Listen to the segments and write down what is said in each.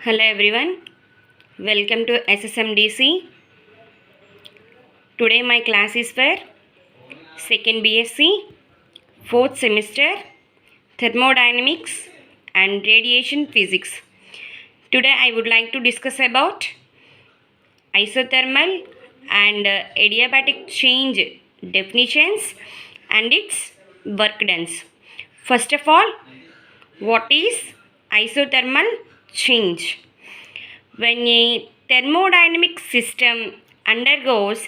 Hello everyone, welcome to SSMDC. Today my class is for 2nd BSc, 4th semester, Thermodynamics and Radiation Physics. Today I would like to discuss about isothermal and adiabatic change definitions and its work done. First of all, what is isothermal change? When a thermodynamic system undergoes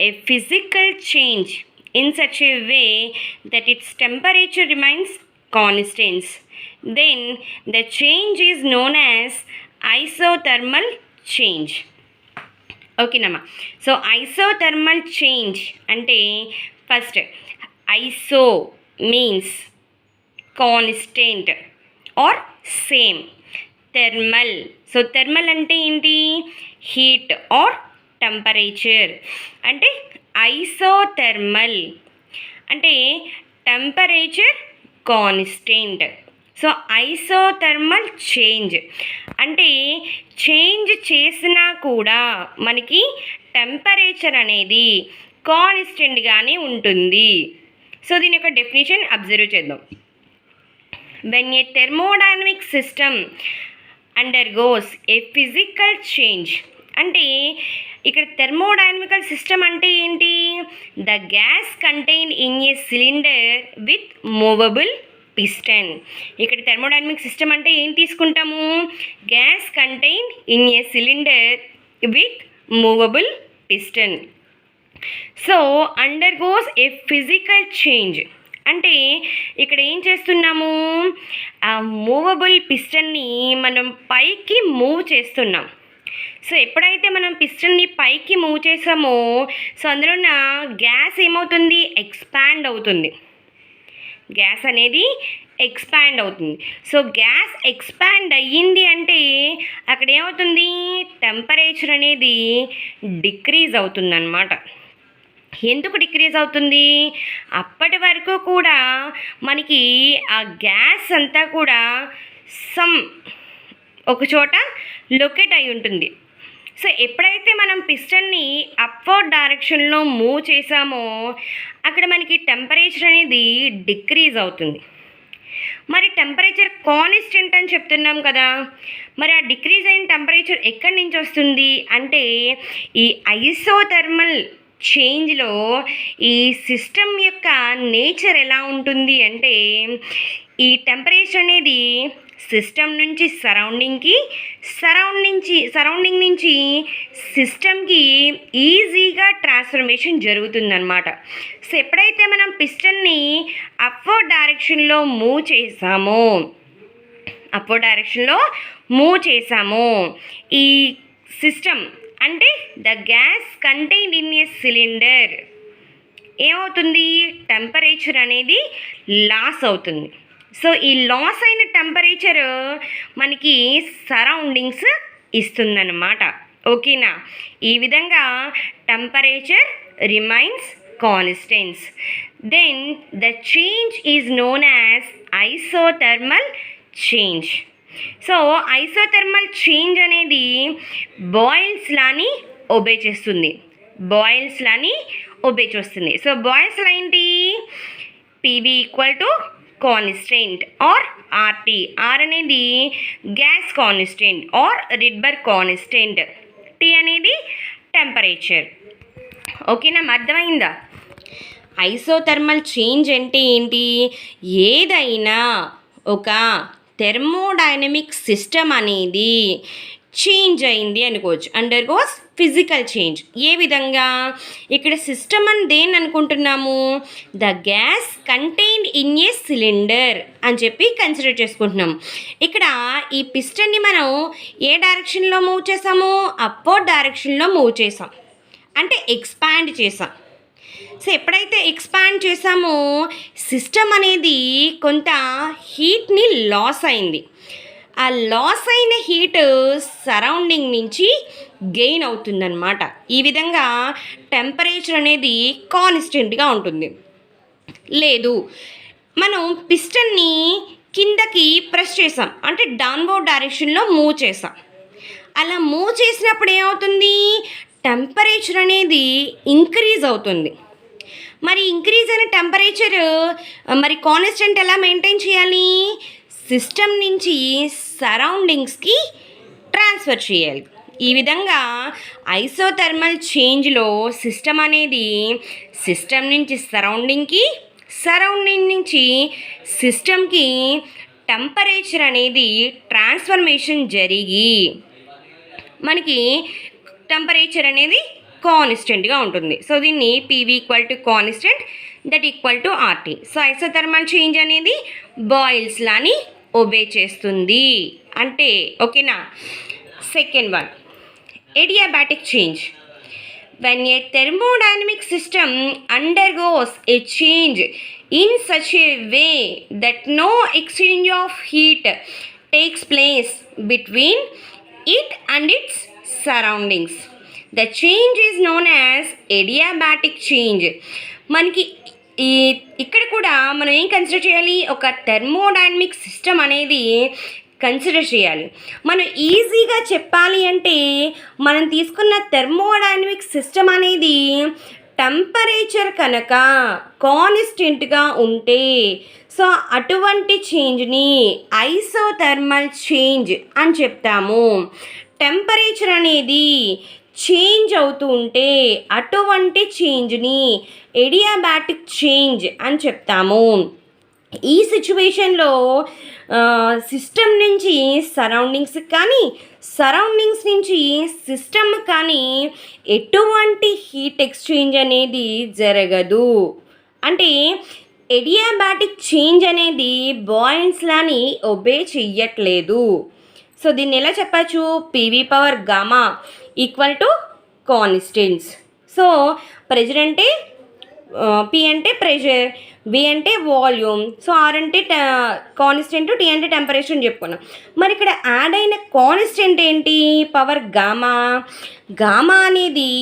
a physical change in such a way that its temperature remains constant, then the change is known as isothermal change. ఓకేనమ్మా. So isothermal change అంటే first iso means constant or same. Thermal, so thermal అంటే ఏంటి? Heat or temperature. అంటే isothermal అంటే temperature constant. So isothermal change అంటే change చేసినా కూడా మనకి టెంపరేచర్ అనేది కాన్స్టెంట్గానే ఉంటుంది. సో దీని యొక్క డెఫినేషన్ అబ్జర్వ్ చేద్దాం. When a thermodynamic system undergoes A physical change అంటే ఇక్కడ థెర్మోడైనమికల్ సిస్టమ్ అంటే ఏంటి? The gas contain in a cylinder with movable piston. ఇక్కడ థెర్మోడైనమిక్ సిస్టమ్ అంటే ఏం తీసుకుంటాము? Gas contain in a cylinder with movable piston. So undergoes A physical change అంటే ఇక్కడ ఏం చేస్తున్నాము? ఆ మూవబుల్ పిస్టన్ని మనం పైకి మూవ్ చేస్తున్నాం. సో ఎప్పుడైతే మనం పిస్టన్ని పైకి మూవ్ చేసామో సో అందులో ఉన్న గ్యాస్ ఏమవుతుంది? ఎక్స్పాండ్ అవుతుంది. గ్యాస్ అనేది ఎక్స్పాండ్ అవుతుంది. సో గ్యాస్ ఎక్స్పాండ్ అయ్యింది అంటే అక్కడ ఏమవుతుంది? టెంపరేచర్ అనేది డిక్రీజ్ అవుతుందన్నమాట. ఎందుకు డిక్రీజ్ అవుతుంది? అప్పటి వరకు కూడా మనకి ఆ గ్యాస్ అంతా కూడా ఒక చోట లొకేట్ అయి ఉంటుంది. సో ఎప్పుడైతే మనం పిస్టన్ని అప్వర్డ్ డైరెక్షన్లో మూవ్ చేసామో అక్కడ మనకి టెంపరేచర్ అనేది డిక్రీజ్ అవుతుంది. మరి టెంపరేచర్ కాన్స్టెంట్ అని చెప్తున్నాం కదా, మరి ఆ డిక్రీజ్ అయిన టెంపరేచర్ ఎక్కడి నుంచి వస్తుంది అంటే ఈ ఐసోథర్మల్ చేంజ్లో ఈ సిస్టమ్ యొక్క నేచర్ ఎలా ఉంటుంది అంటే ఈ టెంపరేచర్ అనేది సిస్టమ్ నుంచి సరౌండింగ్ నుంచి సిస్టమ్కి ఈజీగా ట్రాన్స్ఫర్మేషన్ జరుగుతుందన్నమాట. సో ఎప్పుడైతే మనం పిస్టన్ని అప్వర్డ్ డైరెక్షన్లో మూవ్ చేసామో ఈ సిస్టమ్ అంటే the gas contained in a cylinder ఏమవుతుంది? టెంపరేచర్ అనేది లాస్ అవుతుంది. సో ఈ లాస్ అయిన టెంపరేచర్ మనకి సరౌండింగ్స్ ఇస్తుందన్నమాట. ఓకేనా? ఈ విధంగా temperature remains constant. Then the change is known as isothermal change. So isothermal change అనేది బాయిల్స్ లాని ఒబే చేస్తుంది. సో బాయిల్స్ లా ఏంటి? PV equal to constant or RT. R అనేది gas constant or Rydberg constant. T అనేది temperature. ఓకేనా? అర్థమైందా? Isothermal change అంటే ఏంటి? ఏదైనా ఒక థెర్మోడైనమిక్ సిస్టమ్ అనేది చేంజ్ అయింది అనుకోవచ్చు, అండర్గోస్ ఫిజికల్ చేంజ్. ఏ విధంగా? ఇక్కడ సిస్టమ్ అని దేన్ని అనుకుంటున్నాము? The gas contained in a cylinder అని చెప్పి కన్సిడర్ చేసుకుంటున్నాము. ఇక్కడ ఈ పిస్టన్ని మనం ఏ డైరెక్షన్లో మూవ్ చేసాము? అప్వర్డ్ డైరెక్షన్లో మూవ్ చేసాం, అంటే ఎక్స్పాండ్ చేసాం. సో ఎప్పుడైతే ఎక్స్పాండ్ చేసామో సిస్టమ్ అనేది కొంత హీట్ని లాస్ అయింది. ఆ లాస్ అయిన హీట్ సరౌండింగ్ నుంచి గెయిన్ అవుతుందన్నమాట. ఈ విధంగా టెంపరేచర్ అనేది కాన్స్టెంట్గా ఉంటుంది. లేదు, మనం పిస్టన్ని కిందకి ప్రెస్ చేసాం, అంటే డౌన్వర్డ్ డైరెక్షన్లో మూవ్ చేసాం. అలా మూవ్ చేసినప్పుడు ఏమవుతుంది, టెంపరేచర్ అనేది ఇంక్రీజ్ అవుతుంది. మరి ఇంక్రీజ్ అయిన టెంపరేచర్ మరి కాన్స్టెంట్ ఎలా మెయింటైన్ చేయాలి, సిస్టమ్ నుంచి సరౌండింగ్స్కి ట్రాన్స్ఫర్ చేయాలి. ఈ విధంగా ఐసోథర్మల్ చేంజ్లో సిస్టమ్ అనేది సిస్టమ్ నుంచి సరౌండింగ్కి, సరౌండింగ్ నుంచి సిస్టమ్కి టెంపరేచర్ అనేది ట్రాన్స్ఫర్మేషన్ జరిగి మనకి టెంపరేచర్ అనేది కాన్స్టెంట్గా ఉంటుంది. సో దీన్ని PV equal to constant that equal to RT. So isothermal change అనేది బాయిల్స్ లాని ఒబే చేస్తుంది అంటే ఓకేనా. Second one, adiabatic change. When a thermodynamic system undergoes a change in such a way that no exchange of heat takes place between it and its surroundings, the change is known as adiabatic change. మనకి ఇక్కడ కూడా మనం ఏం consider చేయాలి, ఒక thermodynamic system అనేది consider చేయాలి. మనం ఈజీగా చెప్పాలి అంటే మనం తీసుకున్న థెర్మోడైనమిక్ సిస్టమ్ అనేది టెంపరేచర్ కనుక కాన్స్టెంట్గా ఉంటే సో అటువంటి చేంజ్ని ఐసోథర్మల్ చేంజ్ అని చెప్తాము. టెంపరేచర్ అనేది చేంజ్ అవుతూ ఉంటే అటువంటి చేంజ్ని ఎడియాబాటిక్ చేంజ్ అని చెప్తాము. ఈ సిచ్యువేషన్లో సిస్టమ్ నుంచి సరౌండింగ్స్ కానీ, సరౌండింగ్స్ నుంచి సిస్టమ్ కానీ ఎటువంటి హీట్ ఎక్స్చేంజ్ అనేది జరగదు. అంటే ఎడియాబాటిక్ చేంజ్ అనేది బాయిల్స్లాని ఒబే చెయ్యట్లేదు. సో దీన్ని ఎలా చెప్పచ్చు, PV power gamma equal to constants. So pressure అంటే P అంటే ప్రెషర్, V అంటే వాల్యూమ్, సో R అంటే కాన్స్టెంట్, T అంటే టెంపరేచర్ అని చెప్పుకున్నాం. మరి ఇక్కడ యాడ్ అయిన కాన్స్టెంట్ ఏంటి, పవర్ గామా. గామా అనేది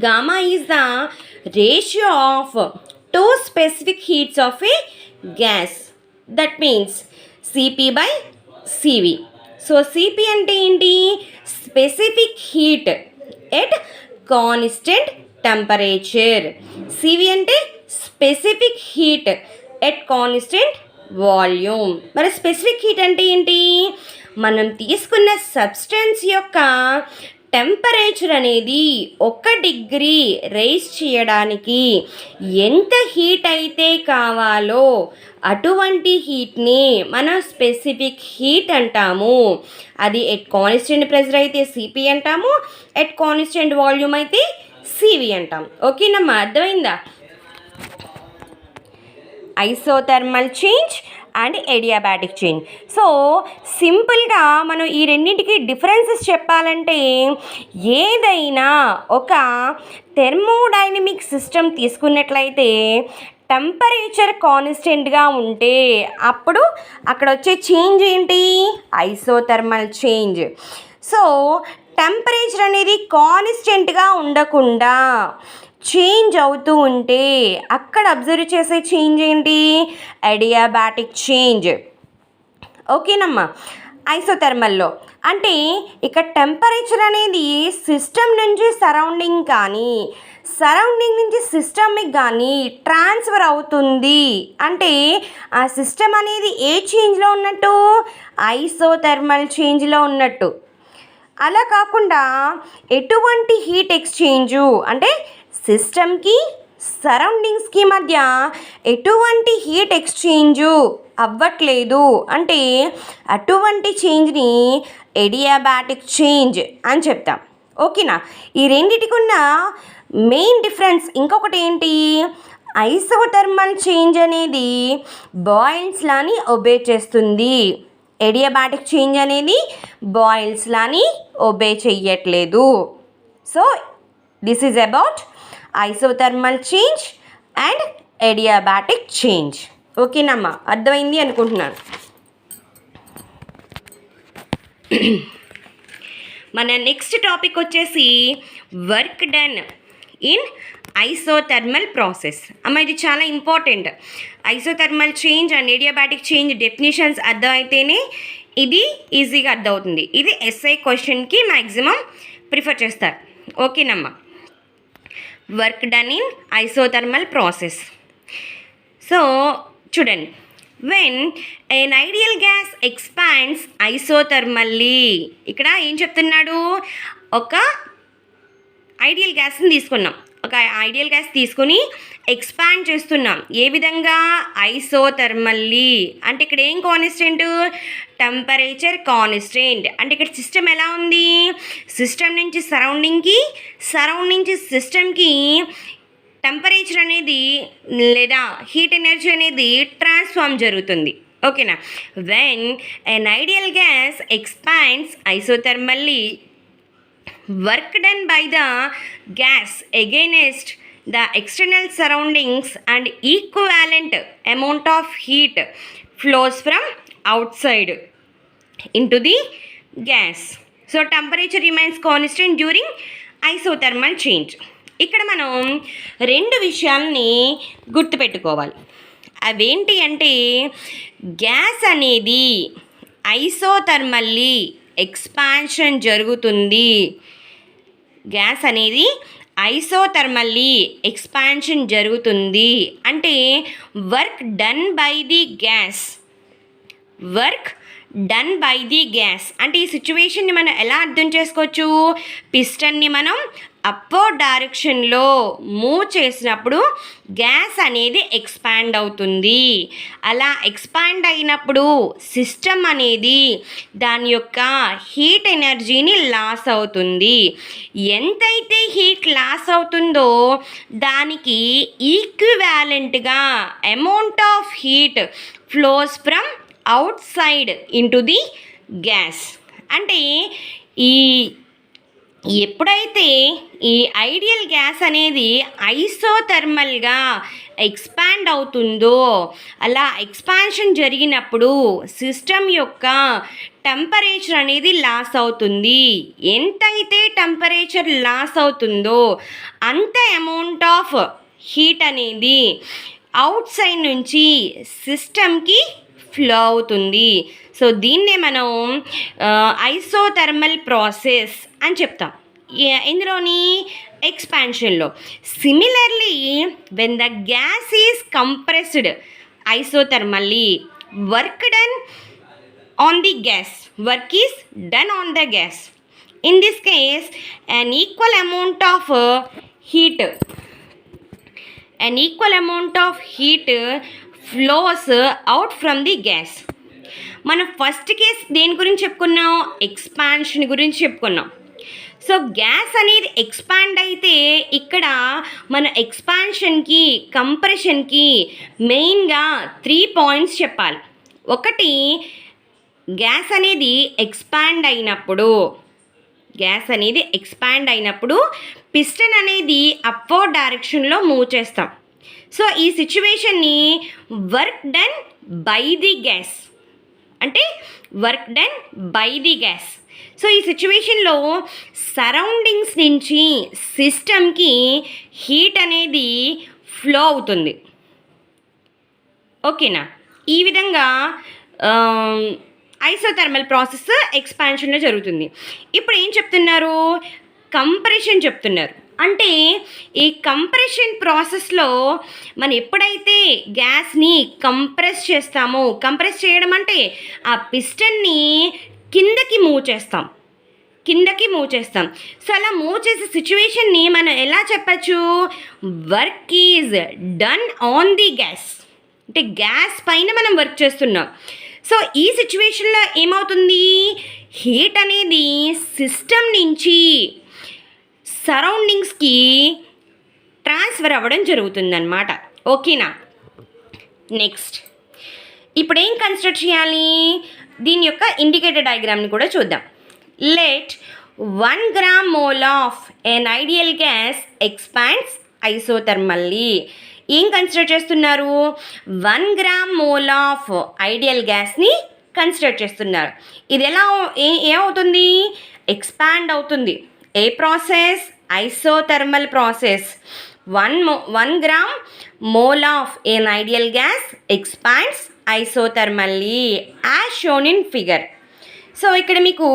gamma is the ratio of two specific heats of A gas, that means CP/CV. So CP అంటే ఏంటి, specific heat at constant temperature. CV అంటే specific heat at constant volume. మరి specific heat అంటే ఏంటి, మనం తీసుకున్న substance యొక్క టెంపరేచర్ అనేది 1 డిగ్రీ రైజ్ చేయడానికి ఎంత హీట్ అయితే కావాలో అటువంటి హీట్ని మనం స్పెసిఫిక్ హీట్ అంటాము. అది ఎట్ కాన్స్టెంట్ ప్రెషర్ అయితే CP అంటాము, ఎట్ కాన్స్టెంట్ వాల్యూమ్ అయితే CV అంటాం. ఓకేనమ్మా, అర్థమైందా. Isothermal change and adiabatic change. So సింపుల్గా మనం ఈ రెండింటికి డిఫరెన్సెస్ చెప్పాలంటే, ఏదైనా ఒక థెర్మోడైనమిక్ సిస్టమ్ తీసుకున్నట్లయితే టెంపరేచర్ కాన్స్టెంట్గా ఉంటే అప్పుడు అక్కడ వచ్చే చేంజ్ ఏంటి, ఐసోథర్మల్ చేంజ్. సో టెంపరేచర్ అనేది కాన్స్టెంట్గా ఉండకుండా చేంజ్ అవుతూ ఉంటే అక్కడ అబ్జర్వ్ చేసే చేంజ్ ఏంటి, అడియాబాటిక్ చేంజ్. ఓకేనమ్మా. ఐసోథర్మల్లో అంటే ఇక టెంపరేచర్ అనేది సిస్టమ్ నుంచి సరౌండింగ్ కానీ, సరౌండింగ్ నుంచి సిస్టమ్కి కానీ ట్రాన్స్ఫర్ అవుతుంది అంటే ఆ సిస్టమ్ అనేది ఏ చేంజ్లో ఉన్నట్టు, ఐసోథర్మల్ చేంజ్లో ఉన్నట్టు. అలా కాకుండా ఎటువంటి హీట్ ఎక్స్చేంజు అంటే సిస్టమ్కి సరౌండింగ్స్కి మధ్య ఎటువంటి హీట్ ఎక్స్చేంజు అవ్వట్లేదు అంటే అటువంటి చేంజ్ని ఎడియాబాటిక్ చేంజ్ అని చెప్తాం. ఓకేనా. ఈ రెండిటికి ఉన్న మెయిన్ డిఫరెన్స్ ఇంకొకటి ఏంటి, ఐసోథర్మల్ చేంజ్ అనేది బాయిల్స్లాని ఒబే చేస్తుంది, ఎడియాబాటిక్ చేంజ్ అనేది బాయిల్స్లాని ఒబే చెయ్యట్లేదు. So this is about isothermal change and adiabatic change. ఓకేనమ్మా, అర్థమైంది అనుకుంటున్నాను. మన నెక్స్ట్ టాపిక్ వచ్చేసి work done in isothermal process. అమ్మ ఇది చాలా important. Isothermal change and adiabatic change definitions అర్థమైతేనే ఇది ఈజీగా అర్థమవుతుంది. ఇది ఎస్ఐ క్వశ్చన్కి మ్యాక్సిమం ప్రిఫర్ చేస్తారు. ఓకేనమ్మా. Work done in isothermal process. So చూడండి, when an ideal gas expands isothermally, ఇక్కడ ఏం చెప్తున్నాడు, ఒక ఐడియల్ గ్యాస్ని తీసుకున్నాం, ఒక ఐడియల్ గ్యాస్ తీసుకొని ఎక్స్పాండ్ చేస్తున్నాం. ఏ విధంగా? ఐసోథర్మల్లీ. అంటే ఇక్కడ ఏం కాన్స్టెంట్? Temperature constant. అంటే ఇక్కడ సిస్టమ్ ఎలా ఉంది? సిస్టమ్ నుంచి సరౌండింగ్కి, సరౌండింగ్ నుంచి సిస్టమ్కి టెంపరేచర్ అనేది లేదా హీట్ ఎనర్జీ అనేది ట్రాన్స్ఫార్మ్ జరుగుతుంది. ఓకేనా? When an ideal gas expands isothermally, work done by the gas against the external surroundings and equivalent amount of heat flows from outside into the gas. So temperature remains constant during isothermal change. ఇక్కడ మనం రెండు విషయాల్ని గుర్తుపెట్టుకోవాలి. అవేంటి అంటే, gas అనేది ఐసోథర్మల్లీ expansion జరుగుతుంది. Gas అనేది ఐసోథర్మల్లీ ఎక్స్పాన్షన్ జరుగుతుంది అంటే work done by the gas, work done by the gas. అంటే ఈ సిచ్యువేషన్ని మనం ఎలా అర్థం చేసుకోవచ్చు? పిస్టన్ని మనం అప్వర్డ్ డైరెక్షన్లో మూవ్ చేసినప్పుడు గ్యాస్ అనేది ఎక్స్పాండ్ అవుతుంది. అలా ఎక్స్పాండ్ అయినప్పుడు సిస్టమ్ అనేది దాని యొక్క హీట్ ఎనర్జీని లాస్ అవుతుంది. ఎంతైతే హీట్ లాస్ అవుతుందో దానికి ఈక్వివాలెంట్గా amount of heat flows from outside into the gas. అంటే ఎప్పుడైతే ఈ ఐడియల్ గ్యాస్ అనేది ఐసోథర్మల్గా ఎక్స్పాండ్ అవుతుందో, అలా ఎక్స్పాన్షన్ జరిగినప్పుడు సిస్టమ్ యొక్క టెంపరేచర్ అనేది లాస్ అవుతుంది. ఎంతైతే టెంపరేచర్ లాస్ అవుతుందో అంత అమౌంట్ ఆఫ్ హీట్ అనేది అవుట్ సైడ్ నుంచి సిస్టమ్కి ఫ్లో అవుతుంది. సో దీన్నే మనం ఐసోథర్మల్ ప్రాసెస్ అని చెప్తాం ఇందులోని ఎక్స్పాన్షన్లో. Similarly when the gas is compressed isothermally, work done on the gas, work is done on the gas. In this case an equal amount of heat flows out from the gas. మనం first case దేని గురించి చెప్పుకున్నాం? Expansion గురించి చెప్పుకున్నాం. So gas అనేది expand అయితే ఇక్కడ మన ఎక్స్పాన్షన్కి, కంప్రెషన్కి మెయిన్గా 3 పాయింట్స్ చెప్పాలి. ఒకటి, గ్యాస్ అనేది ఎక్స్పాండ్ అయినప్పుడు పిస్టన్ అనేది అప్వర్డ్ డైరెక్షన్లో మూవ్ చేస్తాం. సో ఈ సిచ్యువేషన్ని work done by the gas అంటే work done by the gas. So ఈ సిచ్యువేషన్లో సరౌండింగ్స్ నుంచి సిస్టమ్కి హీట్ అనేది ఫ్లో అవుతుంది. ఓకేనా? ఈ విధంగా ఐసోథర్మల్ ప్రాసెస్ ఎక్స్పాన్షన్లో జరుగుతుంది. ఇప్పుడు ఏం చెప్తున్నారు? కంప్రెషన్ చెప్తున్నారు. అంటే ఈ కంప్రెషన్ ప్రాసెస్లో మనం ఎప్పుడైతే గ్యాస్ని కంప్రెస్ చేస్తామో, కంప్రెస్ చేయడం అంటే ఆ పిస్టన్ని కిందకి మూవ్ చేస్తాం. సో అలా మూవ్ చేసే సిచ్యువేషన్ని మనం ఎలా చెప్పచ్చు? Work is done on the gas. అంటే గ్యాస్ పైన మనం వర్క్ చేస్తున్నాం. సో ఈ సిచ్యువేషన్లో ఏమవుతుంది? హీట్ అనేది సిస్టమ్ నుంచి సరౌండింగ్స్కి ట్రాన్స్ఫర్ అవ్వడం జరుగుతుందన్నమాట. ఓకేనా? నెక్స్ట్ ఇప్పుడు ఏం కన్స్ట్రక్ట్ చేయాలి? దీని యొక్క ఇండికేటర్ డయాగ్రామ్ని కూడా చూద్దాం. Let 1 gram mole of an ideal gas expands isothermally. ఏం కన్సిడర్ చేస్తున్నారు? 1 gram mole ఆఫ్ ఐడియల్ గ్యాస్ని కన్సిడర్ చేస్తున్నారు. ఇది ఎలా ఏమవుతుంది? ఎక్స్పాండ్ అవుతుంది. ఏ ప్రాసెస్? Isothermal process. 1 gram mole of an ideal gas expands isothermally as shown in figure. So ఇక్కడ మీకు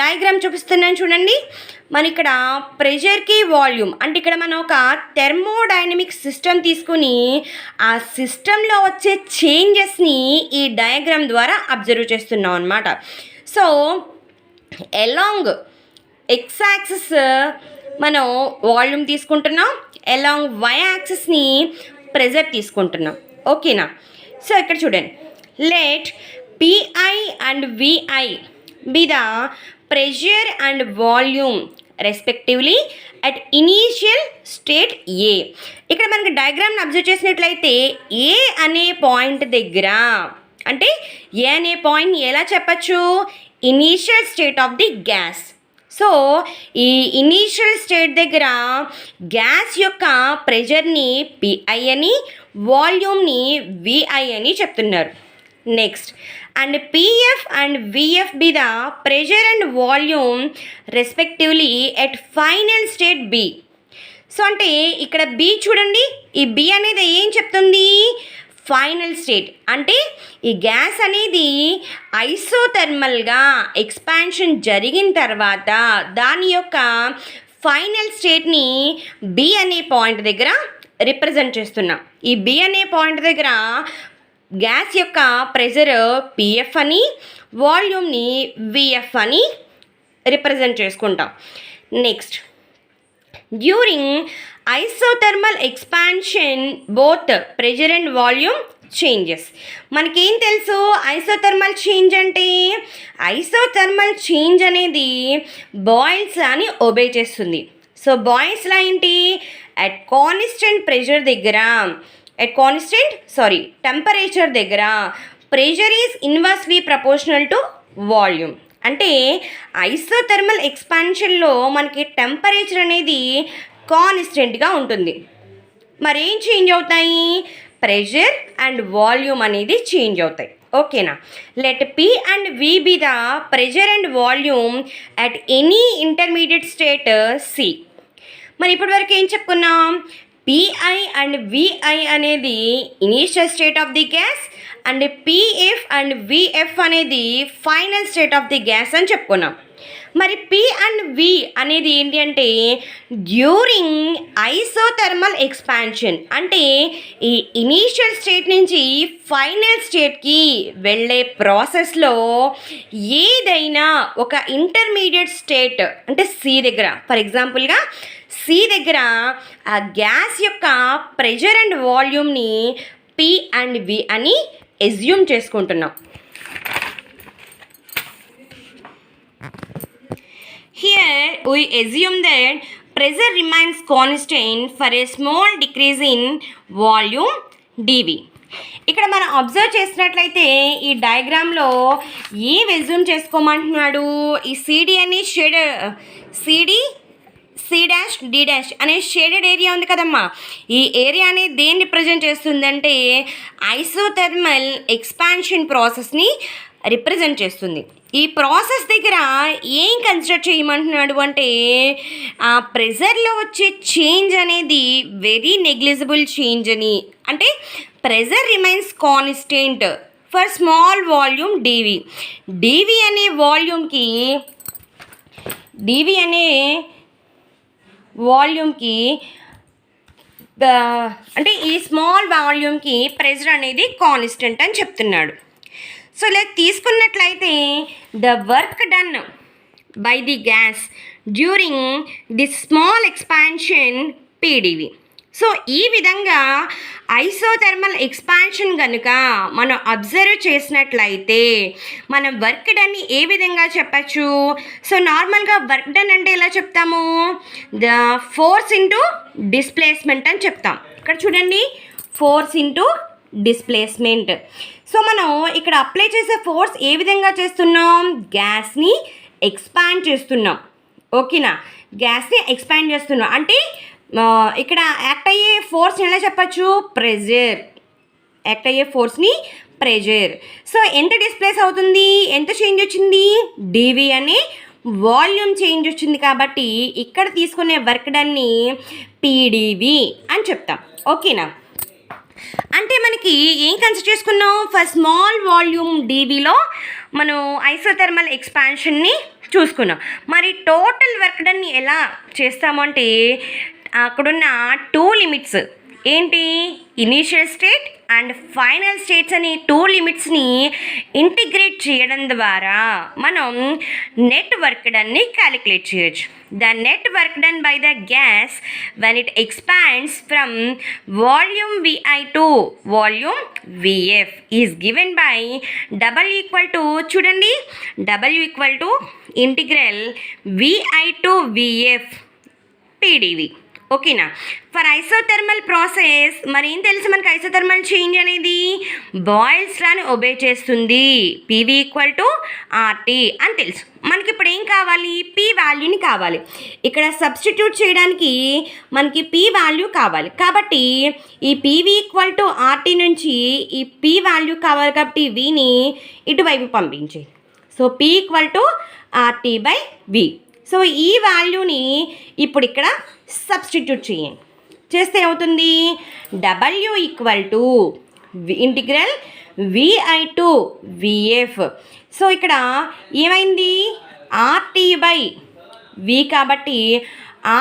డయాగ్రామ్ చూపిస్తున్నాను చూడండి. మన ఇక్కడ ప్రెషర్కి వాల్యూమ్ అంటే ఇక్కడ మనం ఒక థెర్మోడైనమిక్ సిస్టమ్ తీసుకుని ఆ సిస్టంలో వచ్చే చేంజెస్ని ఈ డయాగ్రామ్ ద్వారా అబ్జర్వ్ చేస్తున్నాం అన్నమాట. సో అలాంగ్ ఎక్స్ యాక్సిస్ మనం వాల్యూమ్ తీసుకుంటున్నాం, అలాంగ్ వై యాక్సిస్ని ప్రెజర్ తీసుకుంటున్నాం. ఓకేనా? సో ఇక్కడ చూడండి, let P I and V I be the pressure and volume respectively at initial state A. ఇక్కడ మనకి డయాగ్రామ్ని అబ్జర్వ్ చేసినట్లయితే ఏ అనే పాయింట్ దగ్గర అంటే ఏ అనే పాయింట్ ఎలా చెప్పచ్చు, initial state of the gas. So ఈ ఇనీషియల్ స్టేట్ దగ్గర గ్యాస్ యొక్క ప్రెషర్ని పిఐ అని, వాల్యూమ్ని విఐ అని చెప్తున్నారు. Next, and P F and V F be the pressure and volume respectively at final state B. So అంటే ఇక్కడ బి చూడండి, ఈ బి అనేది ఏం చెప్తుంది, ఫైనల్ స్టేట్. అంటే ఈ గ్యాస్ అనేది ఐసోథర్మల్గా ఎక్స్పాన్షన్ జరిగిన తర్వాత దాని యొక్క ఫైనల్ స్టేట్ని బి అనే పాయింట్ దగ్గర రిప్రజెంట్ చేస్తున్నాం. ఈ బి అనే పాయింట్ దగ్గర గ్యాస్ యొక్క ప్రెషర్ పిఎఫ్ అని, వాల్యూమ్ని విఎఫ్ అని రిప్రజెంట్ చేసుకుంటాం. Next, during isothermal expansion both pressure and volume changes. మనకేం తెలుసు ఐసోథర్మల్ చేంజ్ అంటే, ఐసోథర్మల్ చేంజ్ అనేది బాయిల్స్ అని ఒబే చేస్తుంది. సో బాయిల్స్లా ఏంటి, అట్ కాన్స్టెంట్ ప్రెషర్ దగ్గర టెంపరేచర్ దగ్గర pressure is inversely proportional to volume. అంటే ఐసోథర్మల్ ఎక్స్పాన్షన్లో మనకి టెంపరేచర్ అనేది కాన్స్టెంట్గా ఉంటుంది. మరేం చేంజ్ అవుతాయి, ప్రెషర్ అండ్ వాల్యూమ్ అనేది చేంజ్ అవుతాయి. ఓకేనా? Let P and V be the pressure and volume at any intermediate state C. మరి ఇప్పటి వరకు ఏం చెప్పుకున్నాం, పిఐ అండ్ విఐ అనేది initial state of the gas and P F and V F అనేది final state of the gas అని చెప్పుకున్నాం. మరి పి అండ్ వి అనేది ఏంటి అంటే డ్యూరింగ్ ఐసోథర్మల్ ఎక్స్పాన్షన్, అంటే ఈ ఇనీషియల్ స్టేట్ నుంచి ఫైనల్ స్టేట్కి వెళ్ళే ప్రాసెస్లో ఏదైనా ఒక ఇంటర్మీడియట్ స్టేట్ అంటే సి దగ్గర, ఫర్ ఎగ్జాంపుల్గా సి దగ్గర ఆ గ్యాస్ యొక్క ప్రెషర్ అండ్ వాల్యూమ్ని పి అండ్ వి అని ఎస్యూమ్ చేసుకుంటున్నాం. Here we assume that pressure remains constant for a small decrease in volume dV. ఇక్కడ మనం అబ్జర్వ్ చేసినట్లయితే ఈ డయాగ్రామ్లో ఏం ఎస్యూమ్ చేసుకోమంటున్నాడు, ఈ సిడి అనే C D C dash D dash అనే షేడెడ్ ఏరియా ఉంది కదమ్మా, ఈ ఏరియా అనేది దేన్ని రిప్రజెంట్ చేస్తుందంటే ఐసోథర్మల్ ఎక్స్పాన్షన్ ప్రాసెస్ని రిప్రజెంట్ చేస్తుంది. ఈ ప్రాసెస్ దగ్గర ఏం కన్సిడర్ చేయమంటున్నాడు అంటే ఆ ప్రెజర్లో వచ్చే చేంజ్ అనేది వెరీ నెగ్లిజిబుల్ చేంజ్ అని, అంటే pressure remains constant for small volume DV. DV అనే వాల్యూమ్కి అంటే ఈ స్మాల్ వాల్యూమ్కి ప్రెజర్ అనేది కాన్స్టెంట్ అని చెప్తున్నాడు. సో ఇలా తీసుకున్నట్లయితే the work done by the gas during the small expansion P DV. సో ఈ విధంగా ఐసోథర్మల్ ఎక్స్పాన్షన్ కనుక మనం అబ్జర్వ్ చేసినట్లయితే మనం వర్క్ డన్ని ఏ విధంగా చెప్పచ్చు. సో నార్మల్గా వర్క్ డన్ అంటే ఎలా చెప్తాము, ద ఫోర్స్ ఇంటూ డిస్ప్లేస్మెంట్ అని చెప్తాం. ఇక్కడ చూడండి, ఫోర్స్ ఇంటూ డిస్ప్లేస్మెంట్. సో మనం ఇక్కడ అప్లై చేసే ఫోర్స్ ఏ విధంగా చేస్తున్నాం, గ్యాస్ని ఎక్స్పాండ్ చేస్తున్నాం. ఓకేనా, గ్యాస్ని ఎక్స్పాండ్ చేస్తున్నాం అంటే ఇక్కడ యాక్ట్ అయ్యే ఫోర్స్ ఎలా చెప్పచ్చు, ప్రెజర్. యాక్ట్ అయ్యే ఫోర్స్ని ప్రెజర్. సో ఎంత డిస్ప్లేస్ అవుతుంది, ఎంత చేంజ్ వచ్చింది, డివి అనే వాల్యూమ్ చేంజ్ వచ్చింది. కాబట్టి ఇక్కడ తీసుకునే వర్క్ డన్ని పీడివి అని చెప్తాం. ఓకేనా, అంటే మనకి ఏం కన్సిడర్ చేసుకున్నాం, ఫర్ స్మాల్ వాల్యూమ్ డీవీలో మనం ఐసోథర్మల్ ఎక్స్పాన్షన్ని చూసుకున్నాం. మరి టోటల్ వర్క్ డన్ని ఎలా చేస్తామంటే అక్కడున్న 2 లిమిట్స్ ఏంటి, initial state and final states అని 2 లిమిట్స్ని ఇంటిగ్రేట్ చేయడం ద్వారా మనం నెట్ వర్క్ డన్ని క్యాలిక్యులేట్ చేయొచ్చు. The net work done by the gas when it expands from volume VI to volume VF is given by W equal to, చూడండి, W equal to integral VI to VF PdV. ఓకేనా. For isothermal process మరి ఏం తెలుసు మనకి, isothermal change అనేది Boyle's లాని obey చేస్తుంది. PV equal to RT అని తెలుసు. మనకి ఇప్పుడు ఏం కావాలి, P వాల్యూని కావాలి. ఇక్కడ సబ్స్టిట్యూట్ చేయడానికి మనకి P వాల్యూ కావాలి. కాబట్టి ఈ PV ఈక్వల్ టు RT నుంచి ఈ P వాల్యూ కావాలి కాబట్టి Vని ఇటువైపు పంపించి, so P equal to RT by V. So ఈ వాల్యూని ఇప్పుడు ఇక్కడ సబ్స్టిట్యూట్ చేయండి. చేస్తే ఏమవుతుంది, W equal to integral VI to VF. So ఇక్కడ ఏమైంది, RT బై V కాబట్టి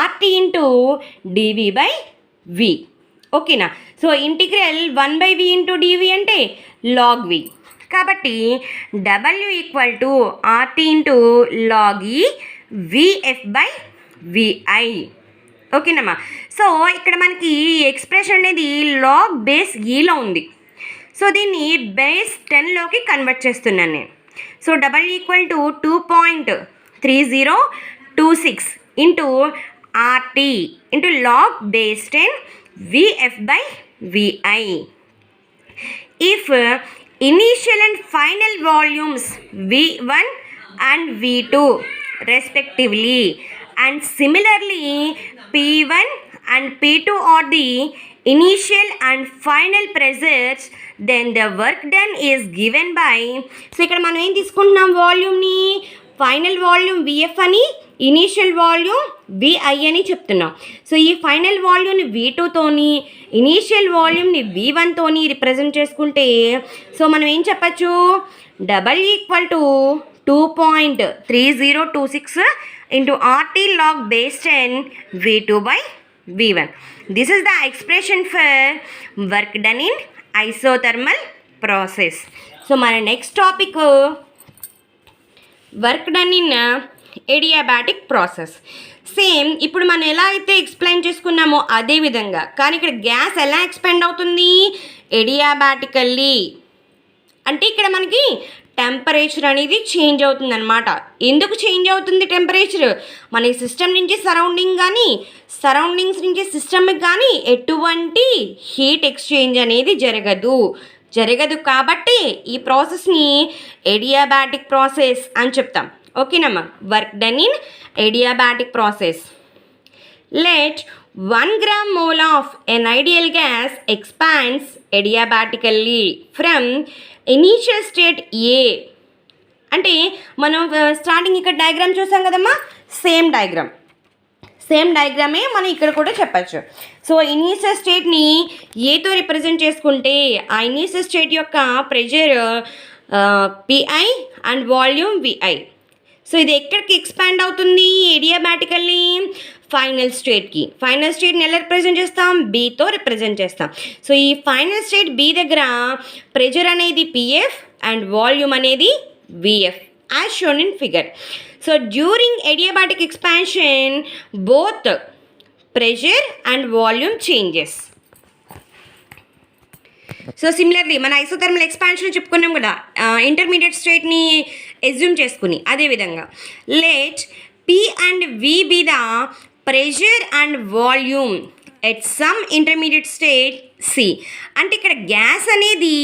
RT into DV by V. ఓకేనా. So integral 1/V into DV అంటే log V. కాబట్టి W equal to RT into log E VF by VI. ఓకేనమ్మా. So ఇక్కడ మనకి expression అనేది లాగ్ బేస్ ఈలో ఉంది. సో దీన్ని బేస్ 10లోకి కన్వర్ట్ చేస్తున్నాను నేను. So W equal to 2.3026 into RT into log base 10 VF by VI. If initial and final volumes V1 and V2 respectively and similarly P1 and P2 are the initial and final pressures, then the work done is given by, so ఇక్కడ మనం ఏం తీసుకుంటున్నాం, వాల్యూమ్ని final volume VF అని, initial volume VI అని చెప్తున్నాం. So ఈ final వాల్యూమ్ని V2తోని initial వాల్యూమ్ని V1తోని represent చేసుకుంటే so మనం ఏం చెప్పచ్చు, W equal to 2.3026 into RT log base 10 V2 by V1. This is the expression for work done in isothermal process. So మన next topic work done in adiabatic process. Same ఇప్పుడు మనం ఎలా అయితే explain చేసుకున్నామో అదే విధంగా, కానీ ఇక్కడ గ్యాస్ ఎలా ఎక్స్పాండ్ అవుతుంది, ఎడియాబాటికల్లీ. అంటే ఇక్కడ మనకి టెంపరేచర్ అనేది చేంజ్ అవుతుంది అనమాట. ఎందుకు చేంజ్ అవుతుంది టెంపరేచర్, మన సిస్టమ్ నుంచి సరౌండింగ్స్ నుంచి సిస్టమ్కి కానీ ఎటువంటి హీట్ ఎక్స్చేంజ్ అనేది జరగదు కాబట్టి ఈ ప్రాసెస్ని ఎడియాబాటిక్ ప్రాసెస్ అని చెప్తాం. ఓకేనమ్మా. Work done in adiabatic process. Let 1 gram mole of an ideal gas expands adiabatically from initial state A. అంటే మనం స్టార్టింగ్ ఇక్కడ డయాగ్రామ్ చూసాం కదమ్మా, సేమ్ డయాగ్రామే మనం ఇక్కడ కూడా చెప్పచ్చు. సో ఇనీషియల్ స్టేట్ని ఏతో రిప్రజెంట్ చేసుకుంటే ఆ ఇనీషియల్ స్టేట్ యొక్క pressure PI and volume VI. So ఇది ఎక్కడికి ఎక్స్పాండ్ అవుతుంది, ఎడియాబాటికల్లీ ఫైనల్ స్టేట్ని ఎలా రిప్రజెంట్ చేస్తాం, Bతో రిప్రజెంట్ చేస్తాం. సో ఈ ఫైనల్ స్టేట్ B దగ్గర ప్రెషర్ అనేది PF అండ్ వాల్యూమ్ అనేది VF as shown in figure. So during adiabatic expansion both pressure and volume changes. So similarly మన ఐసోథర్మల్ ఎక్స్పాన్షన్ చెప్పుకున్నాం కదా, ఇంటర్మీడియట్ స్టేట్ని ఎజ్యూమ్ చేసుకుని, అదేవిధంగా let P and V be the pressure and volume at some intermediate state C. అంటే ఇక్కడ gas అనేది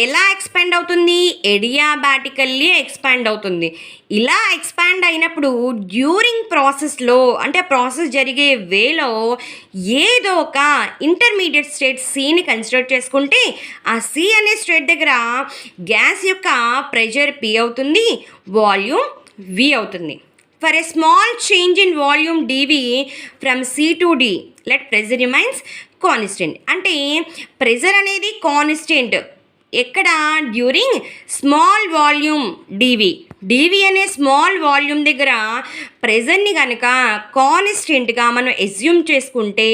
ఎలా expand అవుతుంది, ఎడియాబాటికల్లీ ఎక్స్పాండ్ అవుతుంది. ఇలా ఎక్స్పాండ్ అయినప్పుడు డ్యూరింగ్ ప్రాసెస్లో, అంటే ప్రాసెస్ జరిగే వేలో ఏదో ఒక ఇంటర్మీడియట్ స్టేట్ Cని కన్సిడర్ చేసుకుంటే ఆ C అనే స్టేట్ దగ్గర గ్యాస్ యొక్క ప్రెషర్ P అవుతుంది, వాల్యూమ్ V అవుతుంది. For a small change in volume dV from C to D, let pressure remains constant. అంటే ప్రెషర్ అనేది కాన్స్టెంట్, ఎక్కడ డ్యూరింగ్ స్మాల్ వాల్యూమ్ డివి అనే స్మాల్ వాల్యూమ్ దగ్గర ప్రెజర్ని కనుక కాన్స్టెంట్గా మనం ఎస్యూమ్ చేసుకుంటే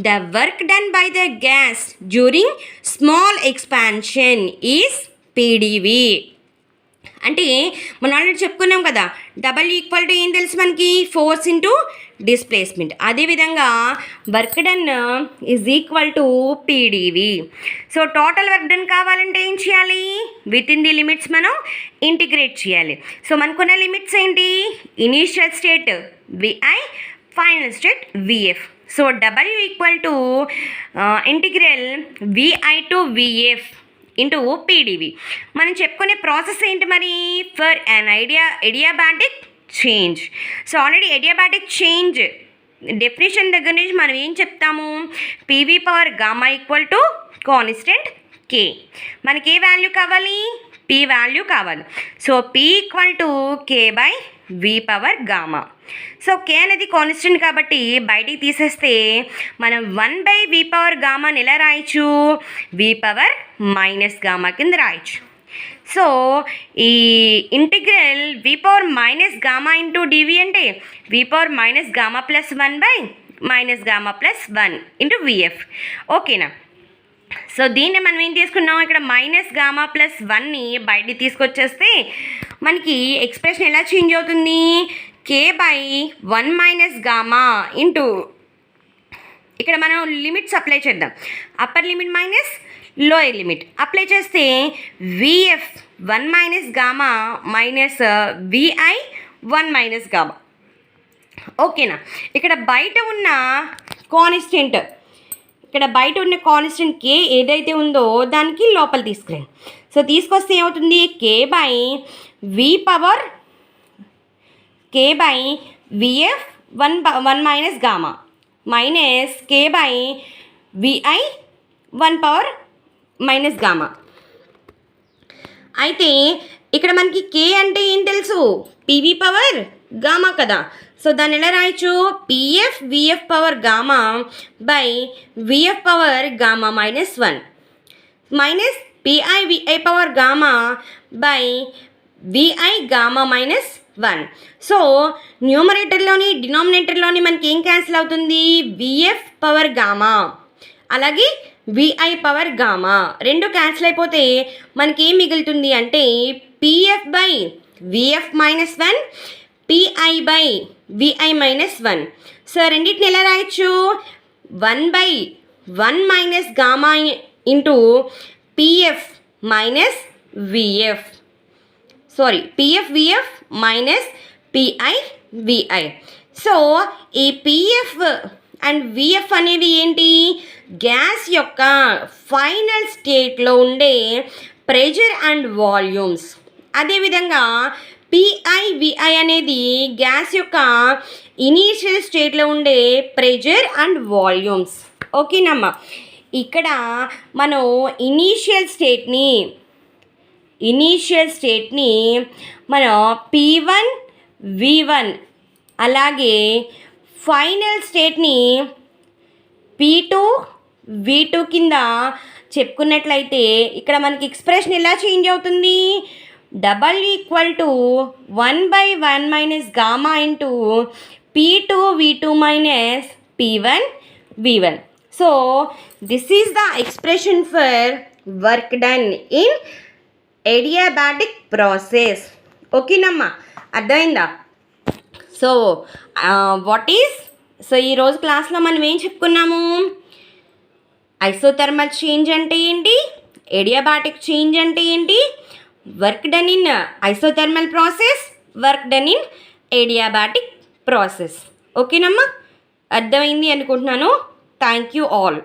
the work done by the gas during small expansion is P DV. అంటే మనం ఆల్రెడీ చెప్పుకున్నాం కదా, W = ఏం తెలుసు మనకి, ఫోర్స్ ఇంటూ డిస్ప్లేస్మెంట్. అదేవిధంగా work done is equal to PdV. So total work done కావాలంటే ఏం చేయాలి, విత్ ఇన్ ది లిమిట్స్ మనం ఇంటిగ్రేట్ చేయాలి. సో మనకున్న లిమిట్స్ ఏంటి, initial state Vi, final state Vf. So W integral Vi to Vf into PdV. మనం చెప్పుకునే process ఏంటి మరి, for an adiabatic change. So already adiabatic change definition దగ్గర నుంచి మనం ఏం చెప్తాము, PV power gamma equal to constant K. మనకి ఏ వాల్యూ కావాలి, పీ వాల్యూ కావాలి. So P equal to K by V power gamma. So K అనేది కాన్స్టెంట్ కాబట్టి బయటికి తీసేస్తే మనం 1/v పవర్ గామాని ఎలా రాయొచ్చు, వి పవర్ మైనస్ గామా కింద రాయొచ్చు. సో ఈ integral V power minus gamma into dV అంటే V power minus gamma plus 1/-గామా+1 ఇంటూ విఎఫ్. ఓకేనా. సో దీన్ని మనం ఏం తీసుకున్నాం, ఇక్కడ -గామా+1ని బయటికి తీసుకొచ్చేస్తే మనకి ఎక్స్ప్రెషన్ ఎలా చేంజ్ అవుతుంది, k/1 - గామా ఇంటూ, ఇక్కడ మనం లిమిట్స్ అప్లై చేద్దాం. Upper limit minus lower limit apply చేస్తే Vf 1 - gamma minus Vi 1 - gamma. ఓకేనా. ఇక్కడ బయట ఉన్న కాన్స్టెంట్ కే ఏదైతే ఉందో దానికి లోపల తీసుకురండి. సో తీసుకొస్తే ఏమవుతుంది, k/విఎఫ్ 1 - గామా మైనస్ k/విఐ 1 - గామా. అయితే ఇక్కడ మనకి కే అంటే ఏం తెలుసు, పీవీ పవర్ గామా కదా. సో దాన్ని ఎలా రాయొచ్చు, Pf Vf power gamma by Vf power gamma -1 minus pi Vi power gamma by Vi gamma -1. So న్యూమరేటర్లోని డినామినేటర్లోని మనకి ఏం క్యాన్సిల్ అవుతుంది, విఎఫ్ పవర్ గామా అలాగే విఐ పవర్ గామా రెండు క్యాన్సిల్ అయిపోతే మనకి ఏం మిగులుతుంది అంటే Pf by VF -1, P I by V I -1. So రెండింటిని ఎలా రాయొచ్చు, 1/1 - gamma into P F minus V F, P F V F minus pi V I. So ఈ పిఎఫ్ అండ్ విఎఫ్ అనేవి ఏంటి, గ్యాస్ యొక్క ఫైనల్ స్టేట్లో ఉండే ప్రెషర్ అండ్ వాల్యూమ్స్. అదేవిధంగా పిఐ విఐ అనేది గ్యాస్ యొక్క ఇనీషియల్ స్టేట్లో ఉండే ప్రెషర్ అండ్ వాల్యూమ్స్. ఓకేనమ్మా. ఇక్కడ మనం ఇనీషియల్ స్టేట్ని మనం P1 V1 అలాగే ఫైనల్ స్టేట్ని P2 V2 కింద చెప్పుకున్నట్లయితే ఇక్కడ మనకి ఎక్స్ప్రెషన్ ఎలా చేంజ్ అవుతుంది, W = 1/1 - gamma into P2 V2 minus P1 V1. So this is the expression for work done in adiabatic process. ఓకేనమ్మా, అర్థమైందా. సో ఈరోజు క్లాస్లో మనం ఏం చెప్పుకున్నాము, ఐసోథర్మల్ చేంజ్ అంటే ఏంటి, ఎడియాబాటిక్ చేంజ్ అంటే ఏంటి, work done in isothermal process, work done in adiabatic process. ఓకేనమ్మా, అర్థమైంది అనుకుంటున్నాను. Thank you all.